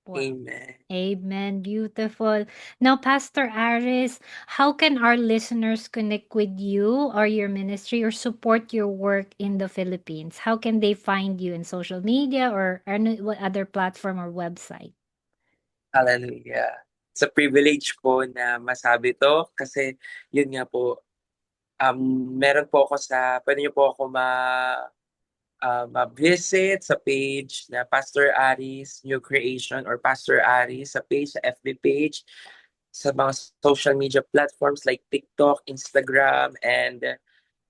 Wow. Amen. Amen. Beautiful. Now, Pastor Aris, how can our listeners connect with you or your ministry or support your work in the Philippines? How can they find you in social media or what other platform or website? Hallelujah. Sa privilege ko na masabi to kasi yun nga po, meron po ako pwede niyo po ako visit sa page na Pastor Aris New Creation or Pastor Aris sa page, sa FB page, sa mga social media platforms like TikTok, Instagram, and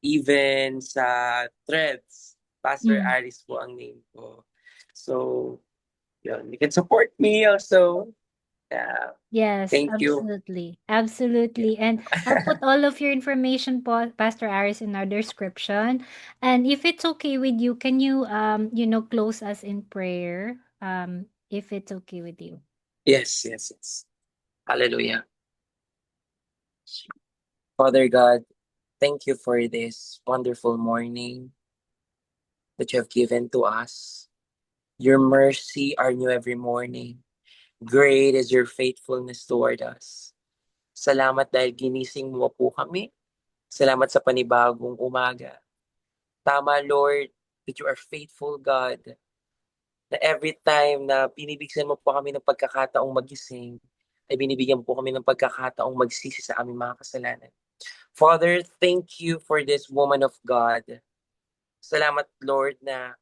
even sa Threads. Pastor Mm. Aris po ang name ko. So, yun. You can support me also. Yeah. Yes, Thank you. absolutely. Yeah. Absolutely. And I'll put all of your information po, Pastor Aris, in our description. And if it's okay with you, can you close us in prayer? If it's okay with you. Yes, yes, yes. Hallelujah. Father God, thank you for this wonderful morning that you have given to us. Your mercy are new every morning. Great is your faithfulness toward us. Salamat dahil ginising mo po kami. Salamat sa panibagong umaga. Tama, Lord, that you are faithful, God, na every time na binibigyan mo po kami ng pagkakataong magising, ay binibigyan po kami ng pagkakataong magsisi sa aming mga kasalanan. Father, thank you for this woman of God. Salamat, Lord, na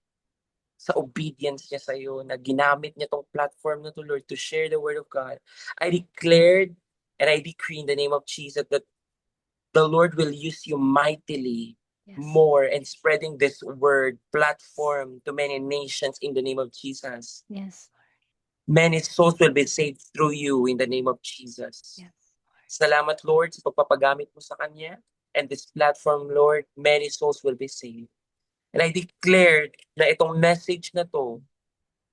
sa obedience niya sa iyo, na ginamit niya tong platform na to, Lord, to share the word of God. I declared and I decree in the name of Jesus that the Lord will use you mightily Yes. more and spreading this word platform to many nations in the name of Jesus. Yes. Many souls will be saved through you in the name of Jesus. Yes. Salamat, Lord, sa pagpapagamit mo sa Kanya. And this platform, Lord, many souls will be saved. And I declared na itong message na to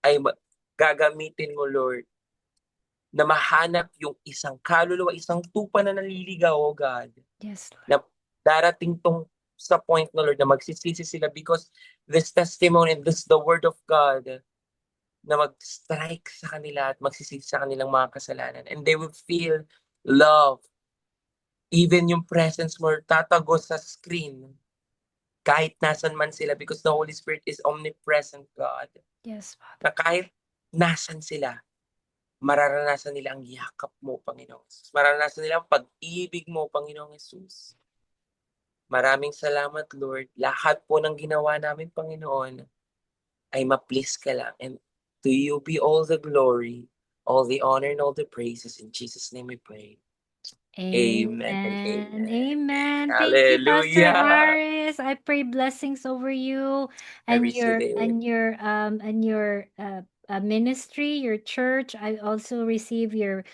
ay gagamitin mo, Lord, na mahanap yung isang kaluluwa, isang tupa na naliligaw, oh God, Yes, Lord. na darating tong sa point na, Lord, na magsisisi sila because this testimony and this the word of God na mag-strike sa kanila at magsisisi sa kanilang mga kasalanan. And they will feel love. Even yung presence mo tatago sa screen kahit nasan man sila because the Holy Spirit is omnipresent, God. Yes, Father. Na kahit nasan sila, mararanasan nila ang yakap mo, Panginoon Jesus. Mararanasan nila ang pag-ibig mo, Panginoong Jesus. Maraming salamat, Lord. Lahat po ng ginawa namin, Panginoon, ay ma-please ka lang. And to you be all the glory, all the honor, and all the praises. In Jesus' name we pray. Amen and Amen. amen. Amen. Thank you, Pastor Hallelujah. Aris. I pray blessings over you I and receive your it. ministry, your church. I also receive your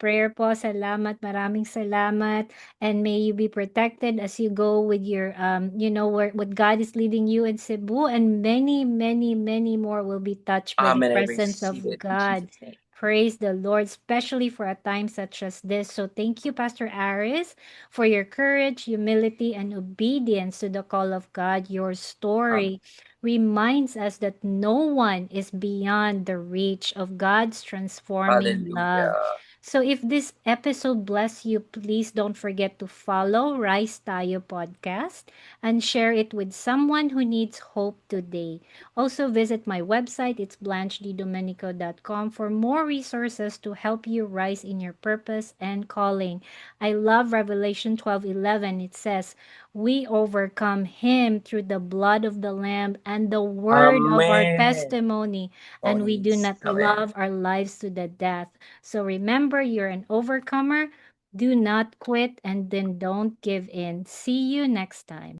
prayer po. Salamat, maraming salamat. And may you be protected as you go with your where what God is leading you in Cebu, and many, many, many more will be touched by the Amen. I presence receive of it in God. Jesus' name. Praise the Lord, especially for a time such as this. So thank you, Pastor Aris, for your courage, humility, and obedience to the call of God. Your Amen. story reminds us that no one is beyond the reach of God's transforming love. Hallelujah. So if this episode bless you, please don't forget to follow Rise Tayo podcast and share it with someone who needs hope today. Also visit my website, it's blanchedidomenico.com, for more resources to help you rise in your purpose and calling. I love Revelation 12:11. It says, "We overcome him through the blood of the lamb and the word of our Amen. testimony, Oh, and we do yes. not Amen. love our lives to the death." So remember, you're an overcomer. Do not quit and then don't give in. See you next time.